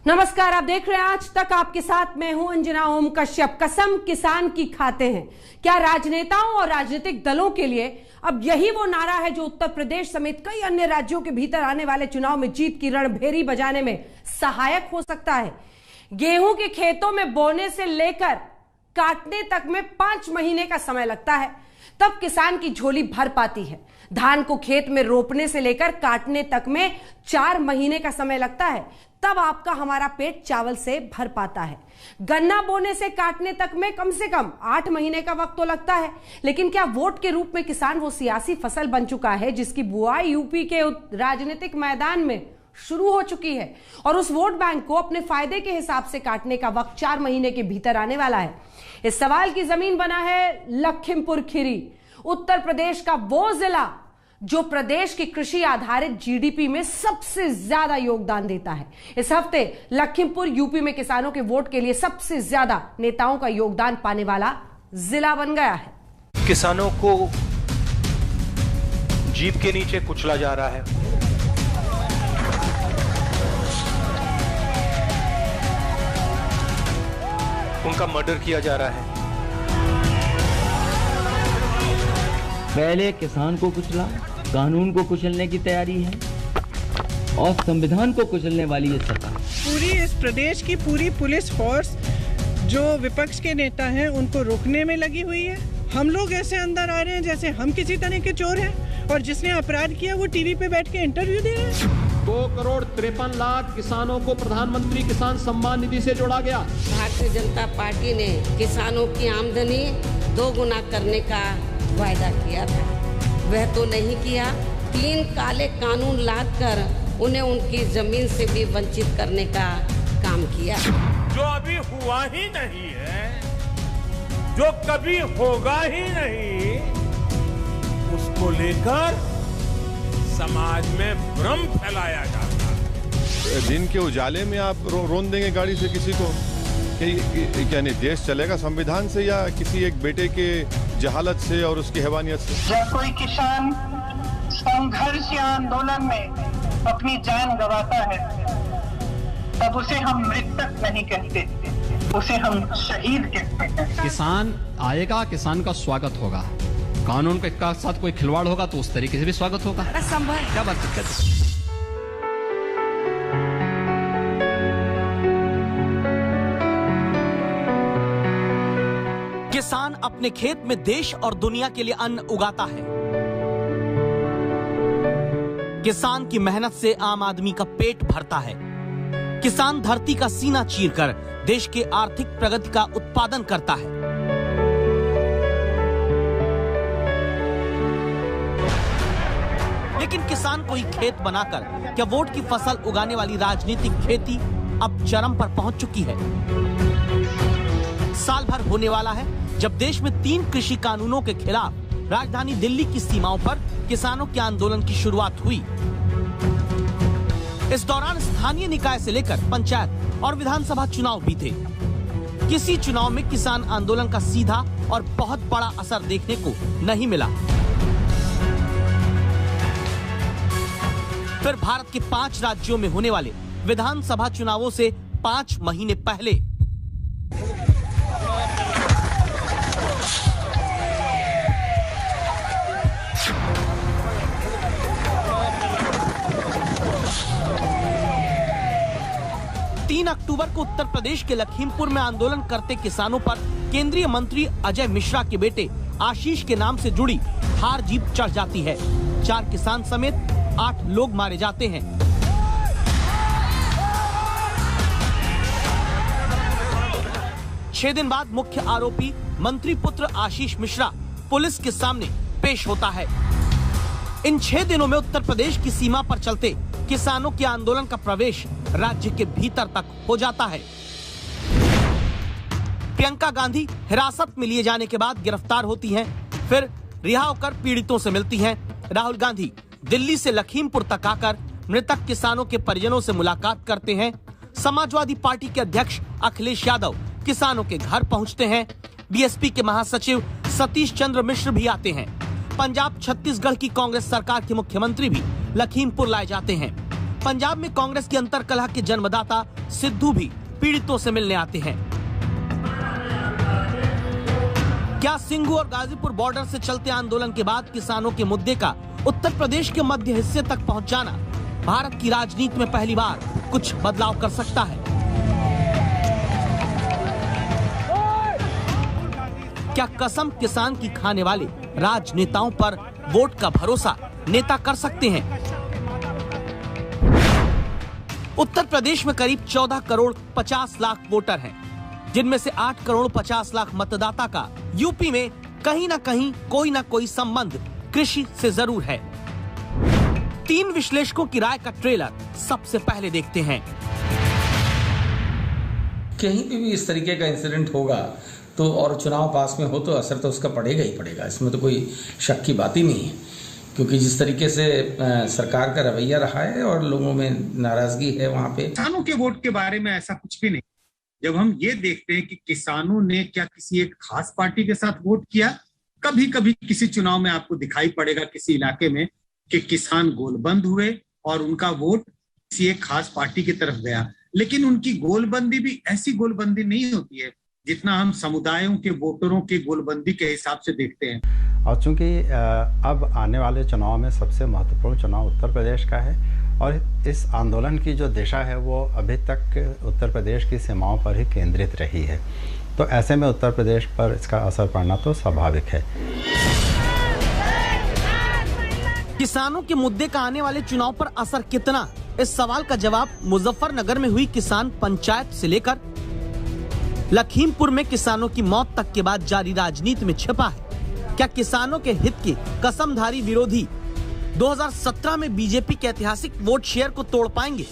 नमस्कार, आप देख रहे हैं आज तक। आपके साथ मैं हूं अंजना ओम कश्यप। कसम किसान की खाते हैं। क्या राजनेताओं और राजनीतिक दलों के लिए अब यही वो नारा है जो उत्तर प्रदेश समेत कई अन्य राज्यों के भीतर आने वाले चुनाव में जीत की रणभेरी बजाने में सहायक हो सकता है? गेहूं के खेतों में बोने से लेकर काटने तक में 5 महीने का समय लगता है, तब किसान की झोली भर पाती है। धान को खेत में रोपने से लेकर काटने तक में 4 महीने का समय लगता है, तब आपका हमारा पेट चावल से भर पाता है। गन्ना बोने से काटने तक में कम से कम 8 महीने का वक्त तो लगता है, लेकिन क्या वोट के रूप में किसान वो सियासी फसल बन चुका है जिसकी बुआई यूपी के राजनीतिक मैदान में शुरू हो चुकी है और उस वोट बैंक को अपने फायदे के हिसाब से काटने का वक्त 4 महीने के भीतर आने वाला है? इस सवाल की जमीन बना है लखीमपुर खीरी, उत्तर प्रदेश का वो जिला जो प्रदेश की कृषि आधारित जीडीपी में सबसे ज्यादा योगदान देता है। इस हफ्ते लखीमपुर यूपी में किसानों के वोट के लिए सबसे ज्यादा नेताओं का योगदान पाने वाला जिला बन गया है। किसानों को जीप के नीचे कुचला जा रहा है, उनका मर्डर किया जा रहा है। पहले किसान को कुचला, कानून को कुचलने की तैयारी है और संविधान को कुचलने वाली ये सरकार। पूरी इस प्रदेश की पूरी पुलिस फोर्स जो विपक्ष के नेता हैं उनको रोकने में लगी हुई है। हम लोग ऐसे अंदर आ रहे हैं जैसे हम किसी तरह के चोर हैं और जिसने अपराध किया वो टीवी पे बैठ के इंटरव्यू दे रहे हैं। 2,53,00,000 किसानों को प्रधानमंत्री किसान सम्मान निधि से जोड़ा गया। भारतीय जनता पार्टी ने किसानों की आमदनी 2 गुना करने का वायदा किया था, वह तो नहीं किया। 3 काले कानून लाकर उन्हें उनकी जमीन से भी वंचित करने का काम किया। जो अभी हुआ ही नहीं है, जो कभी होगा ही नहीं, उसको लेकर समाज में भ्रम फैलाया जाता है। दिन के उजाले में आप रोन देंगे गाड़ी से किसी को क्या नहीं? देश चलेगा संविधान से या किसी एक बेटे के जहालत से और उसकी हैवानियत से? जब कोई किसान संघर्ष या आंदोलन में अपनी जान गंवाता है तब उसे हम मृतक नहीं कहते, उसे हम शहीद कहते हैं। किसान आएगा, किसान का स्वागत होगा। कानून के साथ कोई खिलवाड़ होगा तो उस तरीके से भी स्वागत होगा। क्या बात करते हैं? किसान अपने खेत में देश और दुनिया के लिए अन्न उगाता है। किसान की मेहनत से आम आदमी का पेट भरता है। किसान धरती का सीना चीरकर देश के आर्थिक प्रगति का उत्पादन करता है। लेकिन किसान को ही खेत बनाकर क्या वोट की फसल उगाने वाली राजनीतिक खेती अब चरम पर पहुंच चुकी है। साल भर होने वाला है जब देश में 3 कृषि कानूनों के खिलाफ राजधानी दिल्ली की सीमाओं पर किसानों के आंदोलन की शुरुआत हुई। इस दौरान स्थानीय निकाय से लेकर पंचायत और विधानसभा चुनाव भी थे। किसी चुनाव में किसान आंदोलन का सीधा और बहुत बड़ा असर देखने को नहीं मिला। फिर भारत के 5 राज्यों में होने वाले विधानसभा चुनावों से 5 महीने पहले 3 अक्टूबर को उत्तर प्रदेश के लखीमपुर में आंदोलन करते किसानों पर केंद्रीय मंत्री अजय मिश्रा के बेटे आशीष के नाम से जुड़ी थार जीप चढ़ जाती है। 4 किसान समेत 8 लोग मारे जाते हैं। छह दिन बाद मुख्य आरोपी मंत्री पुत्र आशीष मिश्रा पुलिस के सामने पेश होता है। इन 6 दिनों में उत्तर प्रदेश की सीमा पर चलते किसानों के आंदोलन का प्रवेश राज्य के भीतर तक हो जाता है। प्रियंका गांधी हिरासत में लिए जाने के बाद गिरफ्तार होती हैं, फिर रिहा होकर पीड़ितों से मिलती हैं। राहुल गांधी दिल्ली से लखीमपुर तक आकर मृतक किसानों के परिजनों से मुलाकात करते हैं। समाजवादी पार्टी के अध्यक्ष अखिलेश यादव किसानों के घर पहुंचते हैं। बीएसपी के महासचिव सतीश चंद्र मिश्र भी आते हैं। पंजाब छत्तीसगढ़ की कांग्रेस सरकार के मुख्यमंत्री भी लखीमपुर लाए जाते हैं। पंजाब में कांग्रेस की अंतरकलह के जन्मदाता सिद्धू भी पीड़ितों से मिलने आते हैं। क्या सिंघू और गाजीपुर बॉर्डर से चलते आंदोलन के बाद किसानों के मुद्दे का उत्तर प्रदेश के मध्य हिस्से तक पहुंच जाना भारत की राजनीति में पहली बार कुछ बदलाव कर सकता है? क्या कसम किसान की खाने वाले राजनेताओं पर वोट का भरोसा नेता कर सकते हैं? उत्तर प्रदेश में करीब 14 करोड़ 50 लाख वोटर हैं, जिनमें से 8 करोड़ 50 लाख मतदाता का यूपी में कहीं ना कोई संबंध कृषि से जरूर है। 3 विश्लेषकों की राय का ट्रेलर सबसे पहले देखते हैं। कहीं पे भी इस तरीके का इंसिडेंट होगा तो और चुनाव पास में हो तो असर तो उसका पड़ेगा ही पड़ेगा, इसमें तो कोई शक की बात ही नहीं है, क्योंकि जिस तरीके से सरकार का रवैया रहा है और लोगों में नाराजगी है वहाँ पे। किसानों के वोट के बारे में ऐसा कुछ भी नहीं। जब हम ये देखते हैं कि किसानों ने क्या किसी एक खास पार्टी के साथ वोट किया, कभी कभी किसी चुनाव में आपको दिखाई पड़ेगा किसी इलाके में कि किसान गोलबंद हुए और उनका वोट किसी एक खास पार्टी की तरफ गया, लेकिन उनकी गोलबंदी भी ऐसी गोलबंदी नहीं होती है जितना हम समुदायों के वोटरों के गोलबंदी के हिसाब से देखते हैं। और चूंकि अब आने वाले चुनाव में सबसे महत्वपूर्ण चुनाव उत्तर प्रदेश का है और इस आंदोलन की जो दिशा है वो अभी तक उत्तर प्रदेश की सीमाओं पर ही केंद्रित रही है, तो ऐसे में उत्तर प्रदेश पर इसका असर पड़ना तो स्वाभाविक है। किसानों के मुद्दे का आने वाले चुनाव पर असर कितना, इस सवाल का जवाब मुजफ्फरनगर में हुई किसान पंचायत से लेकर लखीमपुर में किसानों की मौत तक के बाद जारी राजनीति में छिपा है। क्या किसानों के हित के कसमधारी विरोधी 2017 में बीजेपी के ऐतिहासिक वोट शेयर को तोड़ पाएंगे?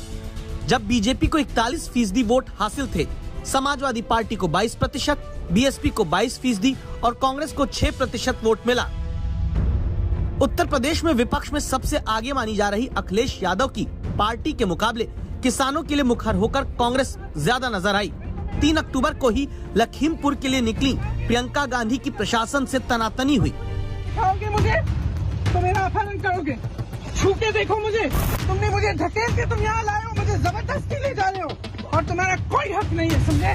जब बीजेपी को 41% वोट हासिल थे, समाजवादी पार्टी को 22%, बीएसपी को 22% और कांग्रेस को 6% वोट मिला। उत्तर प्रदेश में विपक्ष में सबसे आगे मानी जा रही अखिलेश यादव की पार्टी के मुकाबले किसानों के लिए मुखर होकर कांग्रेस ज्यादा नजर आई। 3 अक्टूबर को ही लखीमपुर के लिए निकली प्रियंका गांधी की प्रशासन से तनातनी हुई। खाओगे मुझे तो मेरा अपहरण करोगे, छू के देखो मुझे, तुमने मुझे धकेल के तुम यहाँ लाए हो, मुझे जबरदस्ती ले जा रहे हो और तुम्हारा कोई हक नहीं है, समझे?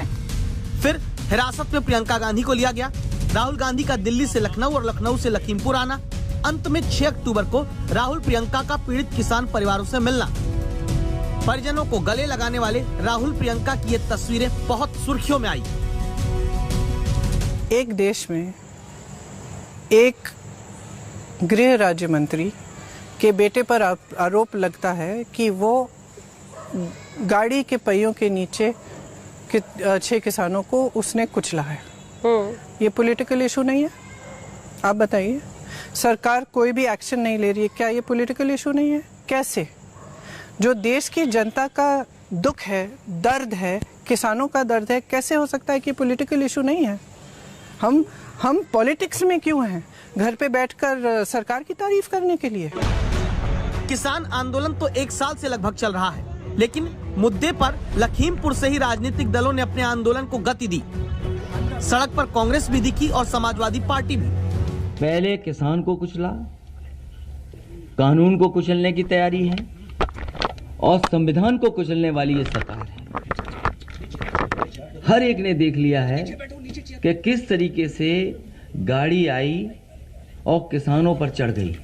फिर हिरासत में प्रियंका गांधी को लिया गया। राहुल गांधी का दिल्ली से लखनऊ और लखनऊ से लखीमपुर आना। अंत में 6 अक्टूबर को राहुल प्रियंका का पीड़ित किसान परिवारों से मिलना। परिजनों को गले लगाने वाले राहुल प्रियंका की ये तस्वीरें बहुत सुर्खियों में आई। एक देश में एक गृह राज्य मंत्री के बेटे पर आरोप लगता है कि वो गाड़ी के पहियों के नीचे 6 किसानों को उसने कुचला है। ये पॉलिटिकल इशू नहीं है? आप बताइए, सरकार कोई भी एक्शन नहीं ले रही है, क्या ये पॉलिटिकल इशू नहीं है? कैसे? जो देश की जनता का दुख है, दर्द है, किसानों का दर्द है, कैसे हो सकता है कि पॉलिटिकल इशू नहीं है? हम पॉलिटिक्स में क्यों हैं? घर पे बैठकर सरकार की तारीफ करने के लिए? किसान आंदोलन तो 1 साल से लगभग चल रहा है, लेकिन मुद्दे पर लखीमपुर से ही राजनीतिक दलों ने अपने आंदोलन को गति दी। सड़क पर कांग्रेस भी दिखी और समाजवादी पार्टी भी। पहले किसान को कुचला, कानून को कुचलने की तैयारी है और संविधान को कुचलने वाली ये सरकार है। हर एक ने देख लिया है कि किस तरीके से गाड़ी आई और किसानों पर चढ़ गई।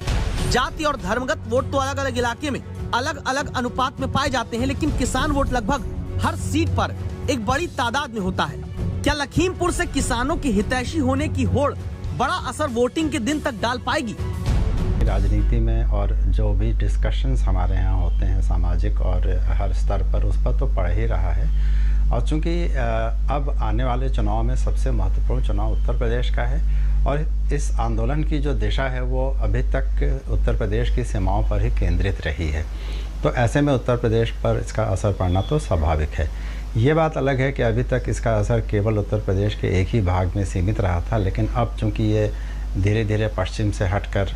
जाति और धर्मगत वोट तो अलग अलग इलाके में अलग अलग अनुपात में पाए जाते हैं, लेकिन किसान वोट लगभग हर सीट पर एक बड़ी तादाद में होता है। क्या लखीमपुर से किसानों की हितैषी होने की होड़ बड़ा असर वोटिंग के दिन तक डाल पाएगी? राजनीति में और जो भी डिस्कशंस हमारे यहाँ होते हैं सामाजिक और हर स्तर पर, उस पर तो पड़ ही रहा है। और चूंकि अब आने वाले चुनाव में सबसे महत्वपूर्ण चुनाव उत्तर प्रदेश का है और इस आंदोलन की जो दिशा है वो अभी तक उत्तर प्रदेश की सीमाओं पर ही केंद्रित रही है, तो ऐसे में उत्तर प्रदेश पर इसका असर पड़ना तो स्वाभाविक है। ये बात अलग है कि अभी तक इसका असर केवल उत्तर प्रदेश के एक ही भाग में सीमित रहा था, लेकिन अब चूंकि ये धीरे धीरे पश्चिम से हटकर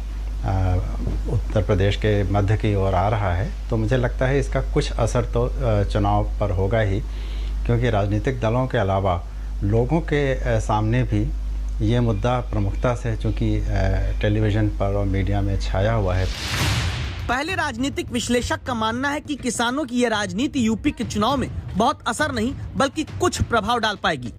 उत्तर प्रदेश के मध्य की ओर आ रहा है, तो मुझे लगता है इसका कुछ असर तो चुनाव पर होगा ही, क्योंकि राजनीतिक दलों के अलावा लोगों के सामने भी ये मुद्दा प्रमुखता से चूँकि टेलीविज़न पर और मीडिया में छाया हुआ है। पहले राजनीतिक विश्लेषक का मानना है कि किसानों की यह राजनीति यूपी के चुनाव में बहुत असर नहीं बल्कि कुछ प्रभाव डाल पाएगी।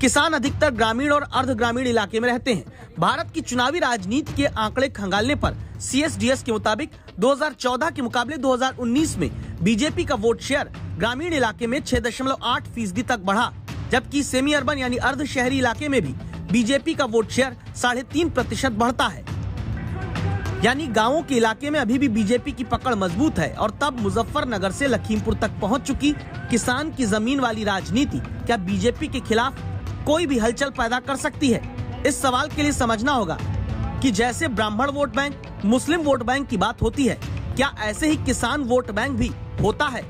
किसान अधिकतर ग्रामीण और अर्ध ग्रामीण इलाके में रहते हैं। भारत की चुनावी राजनीति के आंकड़े खंगालने पर CSDS के मुताबिक 2014 के मुकाबले 2019 में बीजेपी का वोट शेयर ग्रामीण इलाके में 6.8% तक बढ़ा, जबकि सेमी अर्बन यानी अर्ध शहरी इलाके में भी बीजेपी का वोट शेयर 3.5% बढ़ता है। यानी गांवों के इलाके में अभी भी बीजेपी की पकड़ मजबूत है। और तब मुजफ्फरनगर से लखीमपुर तक पहुंच चुकी किसान की जमीन वाली राजनीति क्या बीजेपी के खिलाफ कोई भी हलचल पैदा कर सकती है? इस सवाल के लिए समझना होगा कि जैसे ब्राह्मण वोट बैंक, मुस्लिम वोट बैंक की बात होती है, क्या ऐसे ही किसान वोट बैंक भी होता है?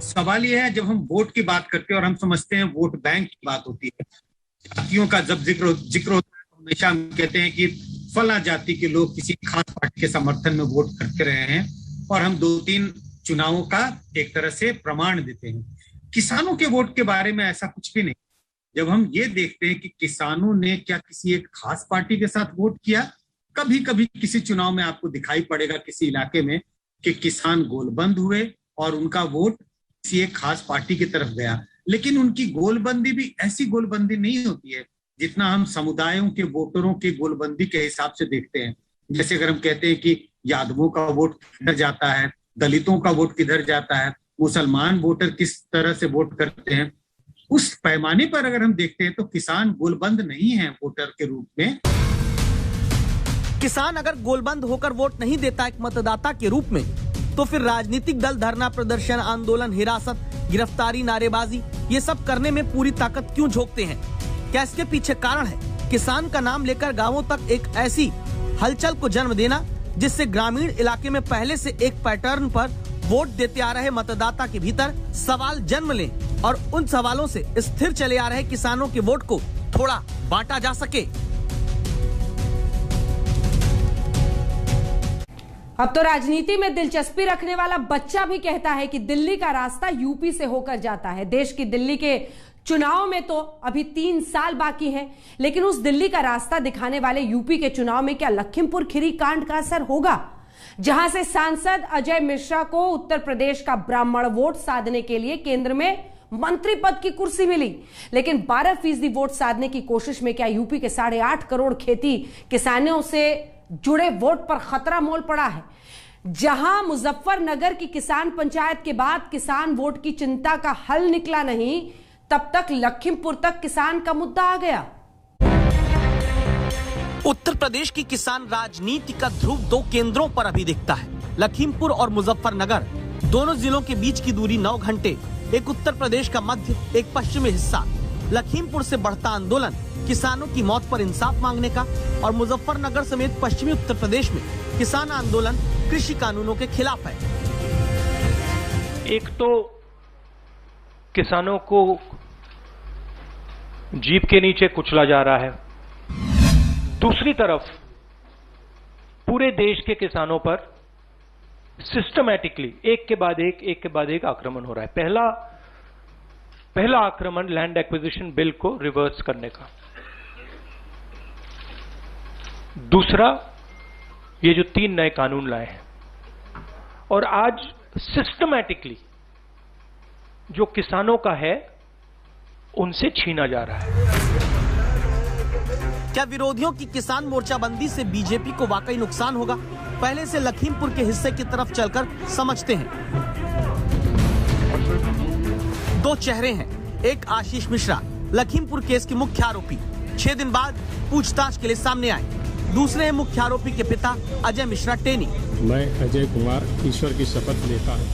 सवाल यह है, जब हम वोट की बात करते हैं और हम समझते हैं वोट बैंक की बात होती है, जातियों का जब जिक्र होता है, हमेशा हम कहते हैं कि फला जाति के लोग किसी खास पार्टी के समर्थन में वोट करते रहे हैं और हम 2-3 चुनावों का एक तरह से प्रमाण देते हैं। किसानों के वोट के बारे में ऐसा कुछ भी नहीं। जब हम ये देखते हैं कि किसानों ने क्या किसी एक खास पार्टी के साथ वोट किया, कभी कभी किसी चुनाव में आपको दिखाई पड़ेगा किसी इलाके में कि किसान गोलबंद हुए और उनका वोट किसी एक खास पार्टी की तरफ गया, लेकिन उनकी गोलबंदी भी ऐसी गोलबंदी नहीं होती है जितना हम समुदायों के वोटरों की गोलबंदी के हिसाब से देखते हैं। जैसे अगर हम कहते हैं कि यादवों का वोट किधर जाता है, दलितों का वोट किधर जाता है, मुसलमान वोटर किस तरह से वोट करते हैं, उस पैमाने पर अगर हम देखते हैं तो किसान गोलबंद नहीं है वोटर के रूप में। किसान अगर गोलबंद होकर वोट नहीं देता एक मतदाता के रूप में, तो फिर राजनीतिक दल धरना प्रदर्शन, आंदोलन, हिरासत, गिरफ्तारी, नारेबाजी ये सब करने में पूरी ताकत क्यों झोंकते हैं? क्या इसके पीछे कारण है किसान का नाम लेकर गांवों तक एक ऐसी हलचल को जन्म देना जिससे ग्रामीण इलाके में पहले से एक पैटर्न पर वोट देते आ रहे मतदाता के भीतर सवाल जन्म लें और उन सवालों से स्थिर चले आ रहे किसानों के वोट को थोड़ा बांटा जा सके? अब तो राजनीति में दिलचस्पी रखने वाला बच्चा भी कहता है कि दिल्ली का रास्ता यूपी से होकर जाता है। देश की दिल्ली के चुनाव में तो अभी 3 साल बाकी हैं, लेकिन उस दिल्ली का रास्ता दिखाने वाले यूपी के चुनाव में क्या लखीमपुर खीरी कांड का असर होगा, जहां से सांसद अजय मिश्रा को उत्तर प्रदेश का ब्राह्मण वोट साधने के लिए केंद्र में मंत्री पद की कुर्सी मिली, लेकिन 12% वोट साधने की कोशिश में क्या यूपी के 8.5 करोड़ खेती किसानों से जुड़े वोट पर खतरा मोल पड़ा है? जहां मुजफ्फरनगर की किसान पंचायत के बाद किसान वोट की चिंता का हल निकला नहीं, तब तक लखीमपुर तक किसान का मुद्दा आ गया। उत्तर प्रदेश की किसान राजनीति का ध्रुव 2 केंद्रों पर अभी दिखता है, लखीमपुर और मुजफ्फरनगर। दोनों जिलों के बीच की दूरी 9 घंटे। एक उत्तर प्रदेश का मध्य, एक पश्चिमी हिस्सा। लखीमपुर से बढ़ता आंदोलन किसानों की मौत पर इंसाफ मांगने का, और मुजफ्फरनगर समेत पश्चिमी उत्तर प्रदेश में किसान आंदोलन कृषि कानूनों के खिलाफ है। एक तो किसानों को जीप के नीचे कुचला जा रहा है, दूसरी तरफ पूरे देश के किसानों पर सिस्टमैटिकली एक के बाद एक आक्रमण हो रहा है। पहला आक्रमण लैंड एक्विजिशन बिल को रिवर्स करने का, दूसरा ये जो 3 नए कानून लाए हैं, और आज सिस्टमैटिकली जो किसानों का है उनसे छीना जा रहा है। क्या विरोधियों की किसान मोर्चाबंदी से बीजेपी को वाकई नुकसान होगा? पहले से लखीमपुर के हिस्से की तरफ चलकर समझते हैं। 2 चेहरे हैं। एक आशीष मिश्रा, लखीमपुर केस के मुख्य आरोपी, 6 दिन बाद पूछताछ के लिए सामने आए। दूसरे हैं मुख्य आरोपी के पिता अजय मिश्रा टेनी। मैं अजय कुमार ईश्वर की शपथ लेता हूँ।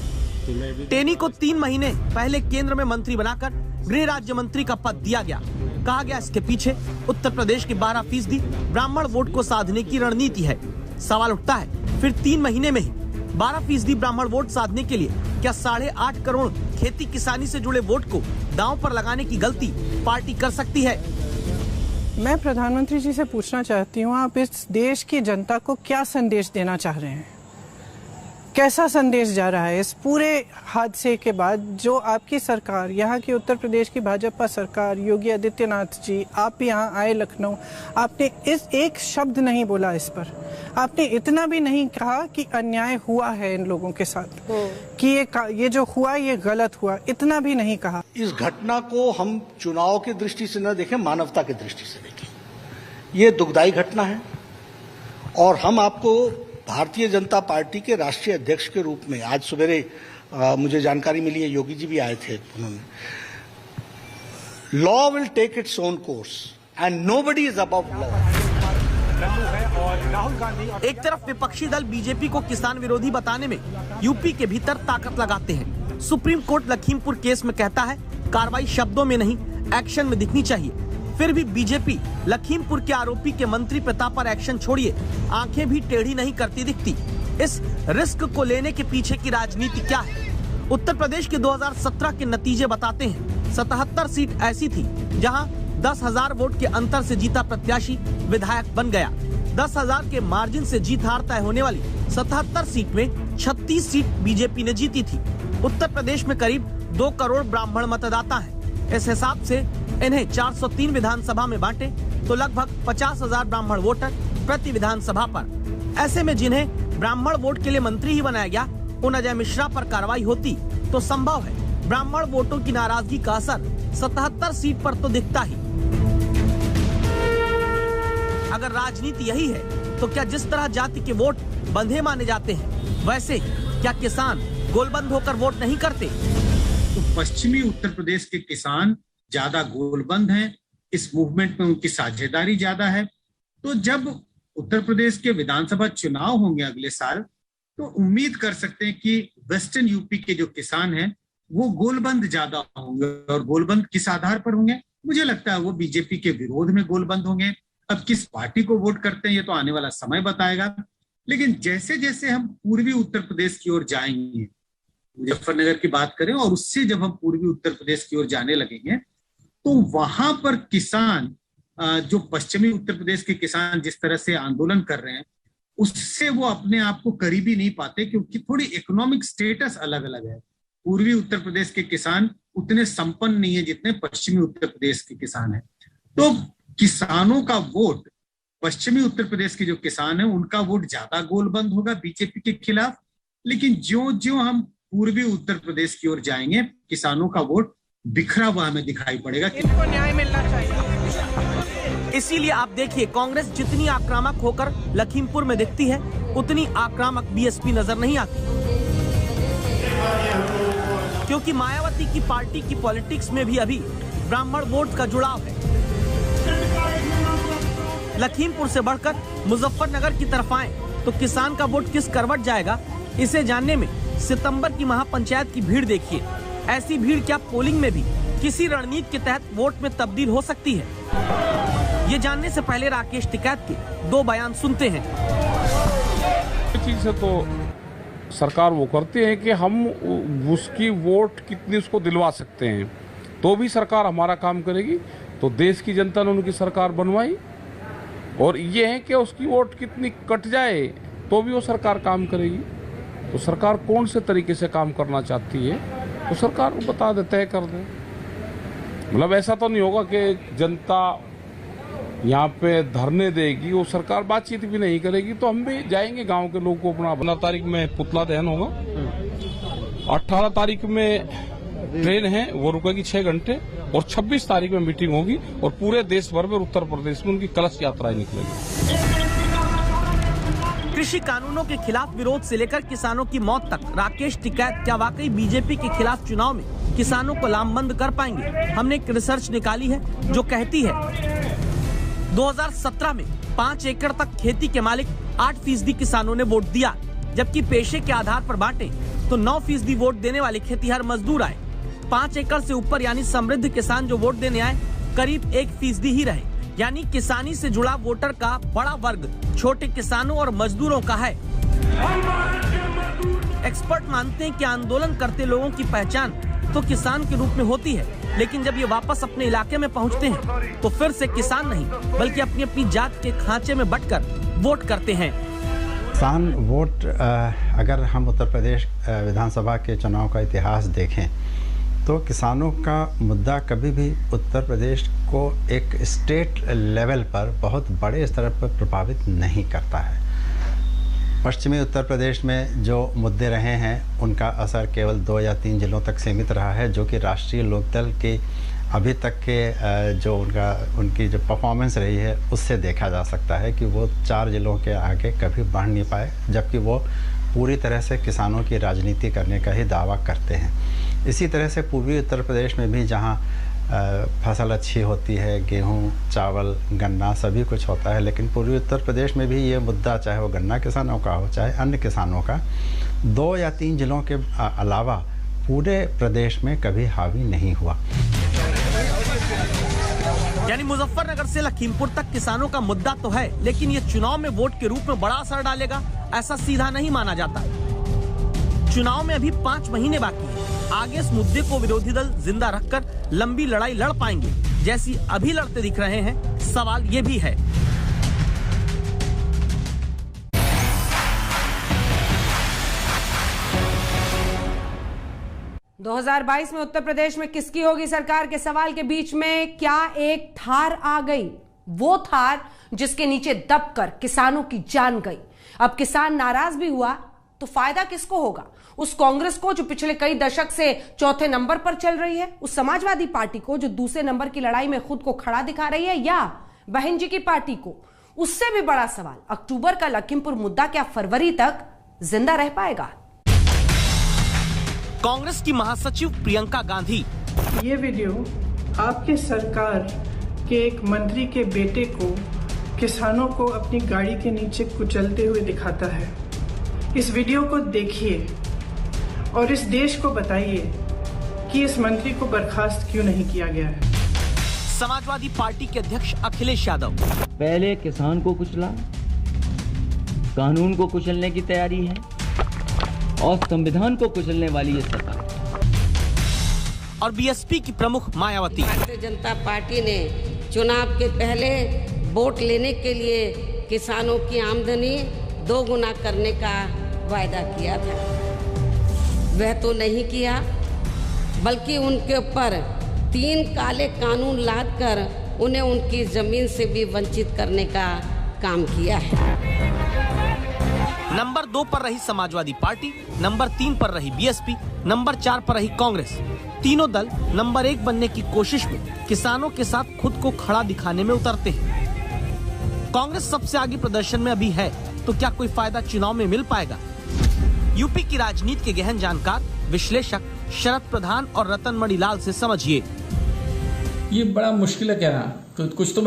टेनी को 3 महीने पहले केंद्र में मंत्री बनाकर गृह राज्य मंत्री का पद दिया गया। कहा गया इसके पीछे उत्तर प्रदेश के 12% ब्राह्मण वोट को साधने की रणनीति है। सवाल उठता है, फिर 3 महीने में ही 12% ब्राह्मण वोट साधने के लिए क्या 8.5 करोड़ खेती किसानी से जुड़े वोट को दांव पर लगाने की गलती पार्टी कर सकती है? मैं प्रधानमंत्री जी से पूछना चाहती हूँ, आप इस देश की जनता को क्या संदेश देना चाह रहे हैं? कैसा संदेश जा रहा है इस पूरे हादसे के बाद? जो आपकी सरकार, यहाँ की उत्तर प्रदेश की भाजपा सरकार, योगी आदित्यनाथ जी, आप यहाँ आए लखनऊ, आपने इस एक शब्द नहीं बोला इस पर। आपने इतना भी नहीं कहा कि अन्याय हुआ है इन लोगों के साथ, कि ये जो हुआ ये गलत हुआ, इतना भी नहीं कहा। इस घटना को हम चुनाव की दृष्टि से न देखें, मानवता की दृष्टि से देखें। ये दुखदायी घटना है और हम आपको भारतीय जनता पार्टी के राष्ट्रीय अध्यक्ष के रूप में आज सवेरे मुझे जानकारी मिली है, योगी जी भी आए थे, उन्होंने law will take its own course and nobody is above law. एक तरफ विपक्षी दल बीजेपी को किसान विरोधी बताने में यूपी के भीतर ताकत लगाते हैं। सुप्रीम कोर्ट लखीमपुर केस में कहता है कार्रवाई शब्दों में नहीं एक्शन में दिखनी चाहिए। फिर भी बीजेपी लखीमपुर के आरोपी के मंत्री पिता पर एक्शन छोड़िए आंखें भी टेढ़ी नहीं करती दिखती। इस रिस्क को लेने के पीछे की राजनीति क्या है? उत्तर प्रदेश के 2017 के नतीजे बताते हैं 77 सीट ऐसी थी जहां 10,000 वोट के अंतर से जीता प्रत्याशी विधायक बन गया। 10,000 के मार्जिन से जीत हार तय होने वाली 77 सीट में 36 सीट बीजेपी ने जीती थी। उत्तर प्रदेश में करीब 2 करोड़ ब्राह्मण मतदाता हैं। इस हिसाब से इन्हें 403 विधानसभा में बांटे तो लगभग 50,000 ब्राह्मण वोटर प्रति विधानसभा पर। ऐसे में जिन्हें ब्राह्मण वोट के लिए मंत्री ही बनाया गया, उन अजय मिश्रा पर कार्रवाई होती तो संभव है ब्राह्मण वोटों की नाराजगी का असर 77 सीट पर तो दिखता ही। अगर राजनीति यही है तो क्या जिस तरह जाति के वोट बंधे माने जाते हैं, वैसे क्या किसान गोलबंद होकर वोट नहीं करते? तो पश्चिमी उत्तर प्रदेश के किसान ज्यादा गोलबंद हैं, इस मूवमेंट में उनकी साझेदारी ज्यादा है। तो जब उत्तर प्रदेश के विधानसभा चुनाव होंगे अगले साल, तो उम्मीद कर सकते हैं कि वेस्टर्न यूपी के जो किसान हैं वो गोलबंद ज्यादा होंगे। और गोलबंद किस आधार पर होंगे? मुझे लगता है वो बीजेपी के विरोध में गोलबंद होंगे। अब किस पार्टी को वोट करते हैं ये तो आने वाला समय बताएगा। लेकिन जैसे जैसे हम पूर्वी उत्तर प्रदेश की ओर जाएंगे, मुजफ्फरनगर की बात करें, और उससे जब हम पूर्वी उत्तर प्रदेश की ओर जाने लगेंगे तो वहां पर किसान, जो पश्चिमी उत्तर प्रदेश के किसान जिस तरह से आंदोलन कर रहे हैं, उससे वो अपने आप को करीबी नहीं पाते, क्योंकि थोड़ी इकोनॉमिक स्टेटस अलग अलग है। पूर्वी उत्तर प्रदेश के किसान उतने संपन्न नहीं है जितने पश्चिमी उत्तर प्रदेश के किसान हैं। तो किसानों का वोट, पश्चिमी उत्तर प्रदेश के जो किसान हैं उनका वोट ज्यादा गोलबंद होगा बीजेपी के खिलाफ। लेकिन ज्यों ज्यों हम पूर्वी उत्तर प्रदेश की ओर जाएंगे, किसानों का वोट बिखरा हुआ हमें दिखाई पड़ेगा। इनको न्याय मिलना चाहिए। इसीलिए आप देखिए, कांग्रेस जितनी आक्रामक होकर लखीमपुर में दिखती है, उतनी आक्रामक बीएसपी नजर नहीं आती, क्योंकि मायावती की पार्टी की पॉलिटिक्स में भी अभी ब्राह्मण वोट का जुड़ाव है। लखीमपुर से बढ़कर मुजफ्फरनगर की तरफ आए तो किसान का वोट किस करवट जाएगा, इसे जानने में सितंबर की महापंचायत की भीड़ देखिए। ऐसी भीड़ क्या पोलिंग में भी किसी रणनीति के तहत वोट में तब्दील हो सकती है? ये जानने से पहले राकेश टिकैत के 2 बयान सुनते हैं। चीज से तो सरकार वो करती है कि हम उसकी वोट कितनी उसको दिलवा सकते हैं, तो भी सरकार हमारा काम करेगी। तो देश की जनता ने उनकी सरकार बनवाई, और ये है कि उसकी वोट कितनी कट जाए तो भी वो सरकार काम करेगी। तो सरकार कौन से तरीके से काम करना चाहती है तो सरकार को बता दे, तय कर दे। मतलब ऐसा तो नहीं होगा कि जनता यहाँ पे धरने देगी, वो सरकार बातचीत भी नहीं करेगी। तो हम भी जाएंगे गांव के लोगों को अपना 15 तारीख में पुतला दहन होगा, 18 तारीख में ट्रेन है वो रुकेगी 6 घंटे, और 26 तारीख में मीटिंग होगी, और पूरे देश भर में उत्तर प्रदेश में उनकी कलश यात्राएं निकलेगी। कृषि कानूनों के खिलाफ विरोध से लेकर किसानों की मौत तक, राकेश टिकैत क्या वाकई बीजेपी के खिलाफ चुनाव में किसानों को लामबंद कर पाएंगे? हमने एक रिसर्च निकाली है जो कहती है 2017 में 5 एकड़ तक खेती के मालिक 8% किसानों ने वोट दिया, जबकि पेशे के आधार पर बांटे तो 9% वोट देने वाले खेतीहर मजदूर आए। 5 एकड़ से ऊपर यानी समृद्ध किसान जो वोट देने आए करीब 1% ही रहे। यानी किसानी से जुड़ा वोटर का बड़ा वर्ग छोटे किसानों और मजदूरों का है। एक्सपर्ट मानते हैं कि आंदोलन करते लोगों की पहचान तो किसान के रूप में होती है, लेकिन जब ये वापस अपने इलाके में पहुंचते हैं तो फिर से किसान नहीं बल्कि अपनी अपनी जात के खांचे में बटकर वोट करते हैं। किसान वोट, अगर हम उत्तर प्रदेश विधानसभा के चुनाव का इतिहास देखें तो किसानों का मुद्दा कभी भी उत्तर प्रदेश को एक स्टेट लेवल पर बहुत बड़े स्तर पर प्रभावित नहीं करता है। पश्चिमी उत्तर प्रदेश में जो मुद्दे रहे हैं उनका असर केवल 2 या 3 जिलों तक सीमित रहा है, जो कि राष्ट्रीय लोकदल के अभी तक के जो उनकी जो परफॉर्मेंस रही है उससे देखा जा सकता है कि वो 4 जिलों के आगे कभी बढ़ नहीं पाए, जबकि वो पूरी तरह से किसानों की राजनीति करने का ही दावा करते हैं। इसी तरह से पूर्वी उत्तर प्रदेश में भी जहाँ फसल अच्छी होती है, गेहूं, चावल, गन्ना सभी कुछ होता है, लेकिन पूर्वी उत्तर प्रदेश में भी ये मुद्दा, चाहे वो गन्ना किसानों का हो चाहे अन्य किसानों का, 2 या 3 जिलों के अलावा पूरे प्रदेश में कभी हावी नहीं हुआ। यानी मुजफ्फरनगर से लखीमपुर तक किसानों का मुद्दा तो है, लेकिन ये चुनाव में वोट के रूप में बड़ा असर डालेगा, ऐसा सीधा नहीं माना जाता। चुनाव में अभी 5 महीने बाकी है। आगे इस मुद्दे को विरोधी दल जिंदा रखकर लंबी लड़ाई लड़ पाएंगे जैसी अभी लड़ते दिख रहे हैं, सवाल ये भी है। – 2022 में उत्तर प्रदेश में किसकी होगी सरकार के सवाल के बीच में क्या एक थार आ गई, वो थार जिसके नीचे दबकर किसानों की जान गई। अब किसान नाराज भी हुआ तो फायदा किसको होगा? उस कांग्रेस को जो पिछले कई दशक से चौथे नंबर पर चल रही है, उस समाजवादी पार्टी को जो दूसरे नंबर की लड़ाई में खुद को खड़ा दिखा रही है, या बहन जी की पार्टी को? उससे भी बड़ा सवाल, अक्टूबर का लखीमपुर मुद्दा क्या फरवरी तक जिंदा रह पाएगा? कांग्रेस की महासचिव प्रियंका गांधी, ये वीडियो आपके सरकार के एक मंत्री के बेटे को किसानों को अपनी गाड़ी के नीचे कुचलते हुए दिखाता है। इस वीडियो को देखिए और इस देश को बताइए कि इस मंत्री को बर्खास्त क्यों नहीं किया गया है। समाजवादी पार्टी के अध्यक्ष अखिलेश यादव, पहले किसान को कुचला, कानून को कुचलने की तैयारी है और संविधान को कुचलने वाली ये सरकार। और बीएसपी की प्रमुख मायावती, भारतीय जनता पार्टी ने चुनाव के पहले वोट लेने के लिए किसानों की आमदनी 2 गुना करने का वायदा किया था। वह तो नहीं किया, बल्कि उनके ऊपर 3 काले कानून लादकर उन्हें उनकी जमीन से भी वंचित करने का काम किया है। नंबर 2 पर रही समाजवादी पार्टी, नंबर 3 पर रही बीएसपी, नंबर 4 पर रही कांग्रेस। तीनों दल नंबर 1 बनने की कोशिश में किसानों के साथ खुद को खड़ा दिखाने में उतरते हैं। कांग्रेस सबसे आगे प्रदर्शन में अभी है, तो क्या कोई फायदा चुनाव में मिल पाएगा? यूपी की राजनीति के गहन जानकार विश्लेषक शरद प्रधान और रतन मणिलाल से समझिए। ये बड़ा मुश्किल है कहना, कुछ तो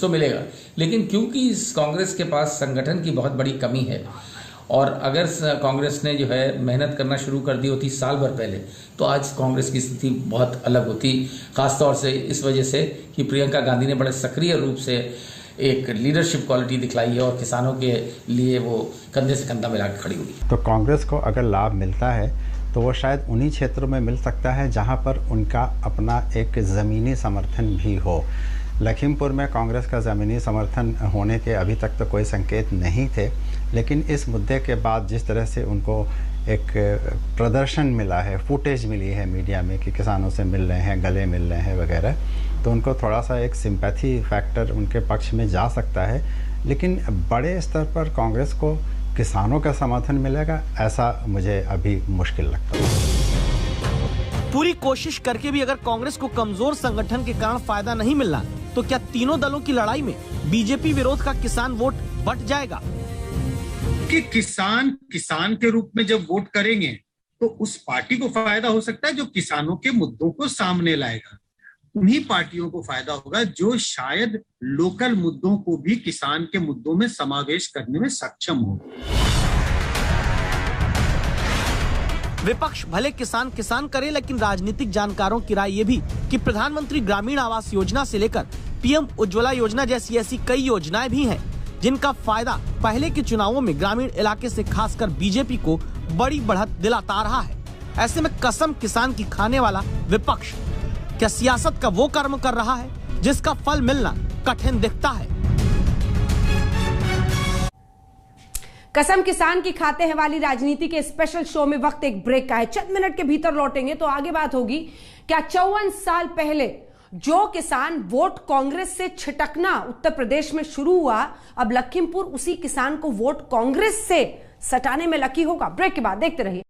मिलेगा, लेकिन क्योंकि इस कांग्रेस के पास संगठन की बहुत बड़ी कमी है, और अगर कांग्रेस ने जो है मेहनत करना शुरू कर दी होती साल भर पहले, तो आज कांग्रेस की स्थिति बहुत अलग होती, खासतौर से इस वजह से कि प्रियंका गांधी ने बड़े सक्रिय रूप से एक लीडरशिप क्वालिटी दिखलाई है और किसानों के लिए वो कंधे से कंधा मिला के खड़ी हुई। तो कांग्रेस को अगर लाभ मिलता है तो वो शायद उन्हीं क्षेत्रों में मिल सकता है जहां पर उनका अपना एक ज़मीनी समर्थन भी हो। लखीमपुर में कांग्रेस का ज़मीनी समर्थन होने के अभी तक तो कोई संकेत नहीं थे, लेकिन इस मुद्दे के बाद जिस तरह से उनको एक प्रदर्शन मिला है, फुटेज मिली है मीडिया में कि किसानों से मिल रहे हैं, गले मिल रहे हैं वगैरह, तो उनको थोड़ा सा एक सिंपैथी फैक्टर उनके पक्ष में जा सकता है। लेकिन बड़े स्तर पर कांग्रेस को किसानों का समर्थन मिलेगा, ऐसा मुझे अभी मुश्किल लगता है। पूरी कोशिश करके भी अगर कांग्रेस को कमजोर संगठन के कारण फायदा नहीं मिलना, तो क्या तीनों दलों की लड़ाई में बीजेपी विरोध का किसान वोट बट जाएगा? कि किसान के रूप में जब वोट करेंगे तो उस पार्टी को फायदा हो सकता है जो किसानों के मुद्दों को सामने लाएगा। उन्हीं पार्टियों को फायदा होगा जो शायद लोकल मुद्दों को भी किसान के मुद्दों में समावेश करने में सक्षम हो। विपक्ष भले किसान करे, लेकिन राजनीतिक जानकारों की राय ये भी कि प्रधानमंत्री ग्रामीण आवास योजना से लेकर पीएम उज्ज्वला योजना जैसी ऐसी कई योजनाएं भी हैं जिनका फायदा पहले के चुनावों में ग्रामीण इलाके से खासकर बीजेपी को बड़ी बढ़त दिलाता रहा है। ऐसे में कसम किसान की खाने वाला विपक्ष क्या सियासत का वो कर्म कर रहा है जिसका फल मिलना कठिन दिखता है? कसम किसान की खाते हैं वाली राजनीति के स्पेशल शो में वक्त एक ब्रेक का है। चंद मिनट के भीतर लौटेंगे तो आगे बात होगी। क्या 54 साल पहले जो किसान वोट कांग्रेस से छिटकना उत्तर प्रदेश में शुरू हुआ, अब लखीमपुर उसी किसान को वोट कांग्रेस से सटाने में लकी होगा? ब्रेक के बाद देखते रहिए।